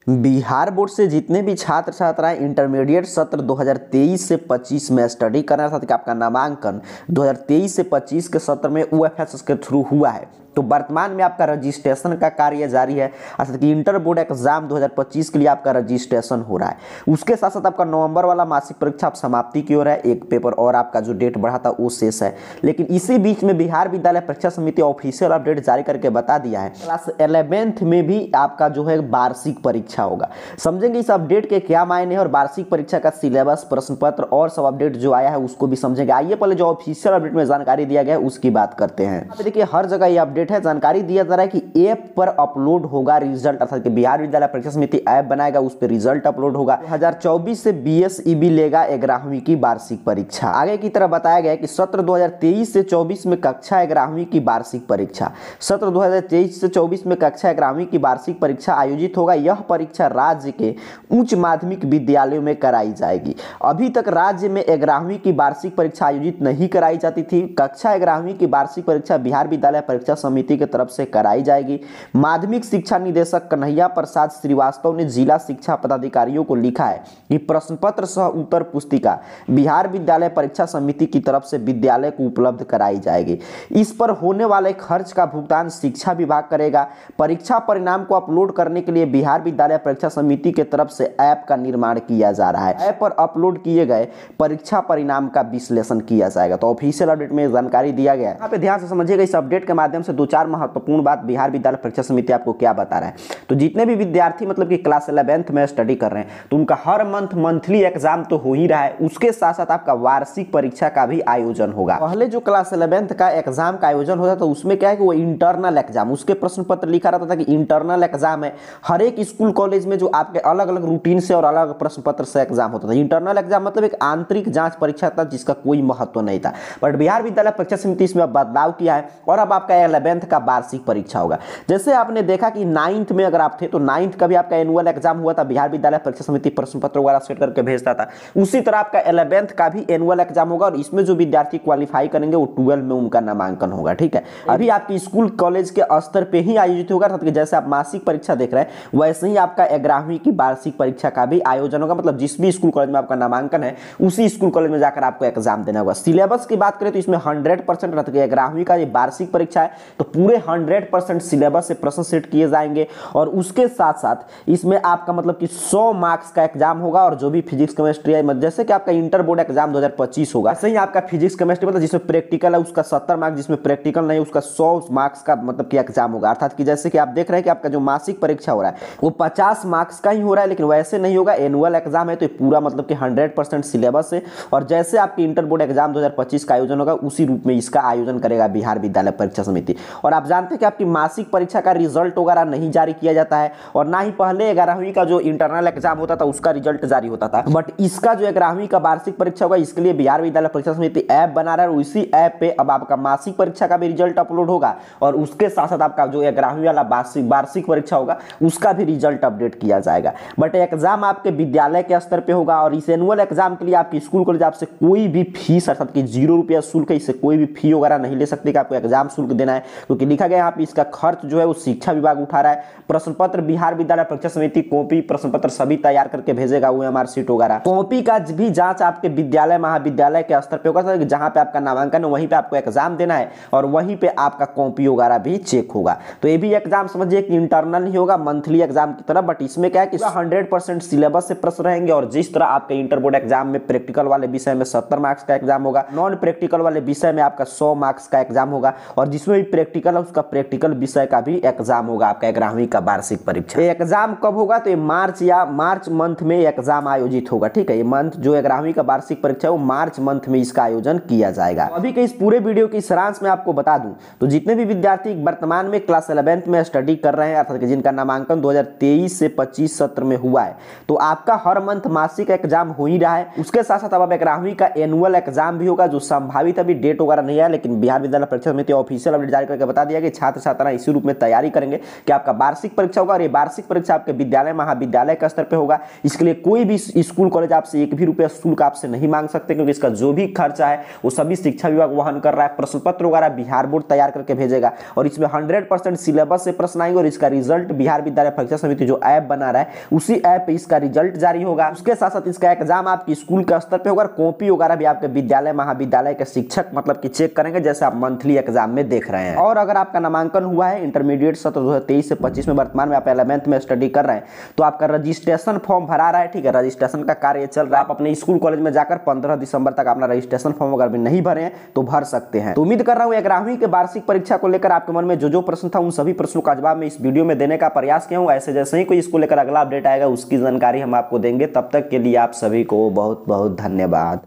Bihar board से जितने भी छात्र छात्राएं इंटरमीडिएट सत्र 2023 से 25 में स्टडी कर रहे हैं, आपका नामांकन 2023 से 25 के सत्र में OFS के थ्रू हुआ है, तो वर्तमान में आपका रजिस्ट्रेशन का कार्य जारी है। अर्थात कि इंटर बोर्ड एग्जाम 2025 के लिए आपका रजिस्ट्रेशन हो रहा है। उसके साथ साथ आपका नवंबर वाला मासिक परीक्षा आप समाप्ति की ओर है, एक पेपर और आपका जो डेट बढ़ा था वो शेष है। लेकिन इसी बीच में बिहार विद्यालय परीक्षा समिति ऑफिशियल अपडेट जारी करके बता दिया है क्लास 11th में भी आपका जो है वार्षिक परीक्षा होगा। समझेंगे इस अपडेट के क्या मायने हैं और वार्षिक परीक्षा का सिलेबस, प्रश्न पत्र और सब अपडेट जो आया है उसको भी समझेंगे। आइए पहले जो ऑफिशियल अपडेट में जानकारी दिया गया है उसकी बात करते हैं। देखिए हर जगह ये अपडेट है, जानकारी दिया जा रहा है कि ऐप पर अपलोड होगा रिजल्ट, अर्थात कि बिहार विद्यालय परीक्षा समिति ऐप बनाएगा, उस पर रिजल्ट अपलोड होगा। 2024 से BSEB लेगा 11वीं की वार्षिक परीक्षा। आगे की तरह बताया गया है कि सत्र 2023 से 24 में कक्षा 11वीं की वार्षिक परीक्षा, सत्र 2023 से 24 में कक्षा 11वीं की वार्षिक परीक्षा आयोजित होगा। यह परीक्षा राज्य के उच्च माध्यमिक विद्यालयों में कराई जाएगी। अभी तक राज्य में 11वीं की वार्षिक परीक्षा आयोजित नहीं कराई जाती थी। कक्षा 11वीं की वार्षिक परीक्षा बिहार विद्यालय परीक्षा समिति के तरफ से कराई जाएगी। माध्यमिक शिक्षा निदेशक कन्हैया प्रसाद श्रीवास्तव ने जिला शिक्षा पदाधिकारियों को लिखा है कि प्रश्न पत्र सह उत्तर पुस्तिका बिहार विद्यालय परीक्षा समिति की तरफ से विद्यालय को उपलब्ध कराई जाएगी। इस पर होने वाले खर्च का भुगतान शिक्षा विभाग करेगा। परीक्षा परिणाम को अपलोड करने के लिए बिहार विद्यालय परीक्षा समिति के तरफ से ऐप का निर्माण किया जा रहा है। ऐप पर अपलोड किए गए परीक्षा परिणाम का विश्लेषण किया जाएगा। तो ऑफिशियल अपडेट में जानकारी दिया गया है। यहाँ पे ध्यान से समझिएगा, इस अपडेट के माध्यम से 2-4 महत्वपूर्ण बात बिहार विद्यालय परीक्षा समिति आपको क्या बता रहा है। तो जितने भी विद्यार्थी मतलब कि क्लास 11th में स्टडी कर रहे हैं तो उनका हर मंथली एग्जाम तो हो ही रहा है, उसके साथ साथ आपका वार्षिक परीक्षा का भी आयोजन होगा। पहले जो क्लास 11th का एग्जाम का आयोजन होता था तो उसमें क्या है कि वो इंटरनल एग्जाम, उसके प्रश्न पत्र लिखा रहता था कि इंटरनल एग्जाम है। हर एक स्कूल कॉलेज में जो आपके अलग अलग रूटीन से और अलग अलग प्रश्न पत्र से एग्जाम होता था। इंटरनल एग्जाम मतलब एक आंतरिक जांच परीक्षा था जिसका कोई महत्व नहीं था। बट बिहार विद्यालय परीक्षा समिति इसमें बदलाव किया है और अब आपका 11th का वार्षिक परीक्षा होगा। जैसे आपने देखा कि 9th में अगर आप थे तो 9th का भी आपका एनुअल एग्जाम हुआ था, बिहार विद्यालय परीक्षा समिति प्रश्न पत्र वगैरह सेट करके भेजता था। उसी तरह आपका 11th का भी एनुअल एग्जाम होगा और इसमें जो विद्यार्थी क्वालिफाई करेंगे वो 12 में उनका नामांकन होगा। ठीक है, अभी आपकी स्कूल कॉलेज के स्तर पे ही आयोजित होगा। जैसे आप मासिक परीक्षा देख रहे हैं वैसे ही आपका 11वीं की वार्षिक परीक्षा का भी आयोजन होगा। मतलब जिस भी स्कूल कॉलेज में आपका नामांकन है उसी स्कूल कॉलेज में जाकर आपको एग्जाम देना होगा। सिलेबस की बात करें तो इसमें 100% रहता है। 11वीं का ये वार्षिक परीक्षा है तो पूरे 100% सिलेबस से प्रश्न सेट किए जाएंगे और उसके साथ साथ इसमें आपका मतलब कि 100 मार्क्स का एग्जाम होगा। और जो भी फिजिक्स केमिस्ट्री है, जैसे कि आपका इंटर बोर्ड एग्जाम 2025 होगा, ऐसे ही आपका फिजिक्स केमिस्ट्री मतलब जिसमें प्रैक्टिकल है उसका 70 मार्क्स, जिसमें प्रैक्टिकल नहीं उसका 100 मार्क्स का मतलब कि एग्जाम होगा। अर्थात कि जैसे कि आप देख रहे हैं कि आपका जो मासिक परीक्षा हो रहा है वो 50 मार्क्स का ही हो रहा है, लेकिन वैसे नहीं होगा। एनुअल एग्जाम है तो पूरा मतलब कि 100% सिलेबस है। और जैसे आपकी इंटर बोर्ड एग्जाम 2025 का आयोजन होगा उसी रूप में इसका आयोजन करेगा बिहार विद्यालय परीक्षा समिति। और आप जानते हैं कि आपकी मासिक परीक्षा का रिजल्ट वगैरह नहीं जारी किया जाता है और ना ही पहले 11वीं का जो इंटरनल एग्जाम होता था उसका रिजल्ट जारी होता था। बट इसका जो 11वीं का वार्षिक परीक्षा होगा इसके लिए बिहार विद्यालय परीक्षा समिति ऐप बना रहा है और उसी ऐप पे अब आपका मासिक परीक्षा का भी रिजल्ट अपलोड होगा और उसके साथ साथ आपका जो 11वीं वाला वार्षिक परीक्षा होगा उसका भी रिजल्ट अपडेट किया जाएगा। बट एग्जाम आपके विद्यालय के स्तर पे होगा और इस एनुअल एग्जाम के लिए आपकी स्कूल कॉलेज आपसे कोई भी फीस अर्थात कि 0 रुपया शुल्क है, इससे कोई भी फी वगैरह नहीं ले सकते कि आपको एग्जाम शुल्क देना है, क्योंकि लिखा गया यहाँ पे इसका खर्च जो है वो शिक्षा विभाग उठा रहा है। प्रश्न पत्र बिहार विद्यालय परीक्षा समिति कॉपी प्रश्न पत्र सभी तैयार करके भेजेगा, OMR शीट वगैरह। कॉपी का भी जांच आपके विद्यालय महाविद्यालय के स्तर पे होगा, जहां पे आपका नामांकन है वहीं पे आपको एग्जाम देना है और वहीं पे आपका कॉपी वगैरह भी चेक होगा। तो ये भी एग्जाम समझिए कि इंटरनल ही होगा मंथली एग्जाम की तरह, बट इसमें क्या है कि 100% सिलेबस से प्रश्न रहेंगे और जिस तरह आपके इंटर बोर्ड एग्जाम में प्रैक्टिकल वाले विषय में 70 मार्क्स का एग्जाम होगा, नॉन प्रैक्टिकल वाले विषय में आपका 100 मार्क्स का एग्जाम होगा और जिसमें भी प्रैक्टिकल है उसका प्रैक्टिकल विषय का भी एग्जाम होगा आपका 11वीं का वार्षिक परीक्षा। ये एग्जाम कब होगा तो ये मार्च मंथ में एग्जाम आयोजित होगा। ठीक है, ये मंथ जो 11वीं का वार्षिक परीक्षा है वो मार्च मंथ में इसका आयोजन किया जाएगा। तो अभी के इस पूरे वीडियो की सारांश में आपको बता दूं तो जितने भी विद्यार्थी वर्तमान में क्लास 11th में स्टडी कर रहे हैं अर्थात जिनका नामांकन 2023 से 25 सत्र में हुआ है तो आपका हर मंथ मासिक एग्जाम हो ही रहा है। उसके साथ साथ अब 11वीं का एनुअल एग्जाम भी होगा जो संभावित अभी डेट वगैरह नहीं है, लेकिन बिहार विद्यालय परीक्षा समिति ऑफिशियल अपडेट जारी करके करके बता दिया कि छात्र छात्रा इसी रूप में तैयारी करेंगे कि आपका वार्षिक परीक्षा होगा और ये वार्षिक परीक्षा आपके विद्यालय महाविद्यालय के स्तर पे होगा। इसके लिए कोई भी स्कूल कॉलेज आपसे एक भी रुपया शुल्क आपसे नहीं मांग सकते, क्योंकि इसका जो भी खर्चा है वो सभी शिक्षा विभाग वहन कर रहा है। प्रश्न पत्र वगैरह बिहार बोर्ड तैयार करके भेजेगा और इसमें 100% सिलेबस से प्रश्न आएंगे और इसका रिजल्ट बिहार विद्यालय परीक्षा समिति जो ऐप बना रहा है उसी ऐप पे इसका रिजल्ट जारी होगा। उसके साथ साथ इसका एग्जाम आपकी स्कूल के स्तर पे होगा और कॉपी वगैरह भी आपके विद्यालय महाविद्यालय के शिक्षक मतलब कि चेक करेंगे, जैसे आप मंथली एग्जाम में देख रहे हैं। और अगर आपका नामांकन हुआ है इंटरमीडिएट सत्र 2023 से 25 में, वर्तमान में आप 11th में स्टडी कर रहे हैं, तो आपका रजिस्ट्रेशन फॉर्म भरा रहा है, ठीक है, रजिस्ट्रेशन का कार्य चल रहा है। आप अपने स्कूल कॉलेज में जाकर 15 दिसंबर तक अपना रजिस्ट्रेशन फॉर्म अगर भी नहीं भरे हैं तो भर सकते हैं। तो उम्मीद कर रहा हूं 11वीं के वार्षिक परीक्षा को लेकर आपके मन में जो प्रश्न था उन सभी प्रश्नों का जवाब मैं इस वीडियो में देने का प्रयास किया हूं। ऐसे जैसे ही कोई इसको लेकर अगला अपडेट आएगा उसकी जानकारी हम आपको देंगे। तब तक के लिए आप सभी को बहुत बहुत धन्यवाद।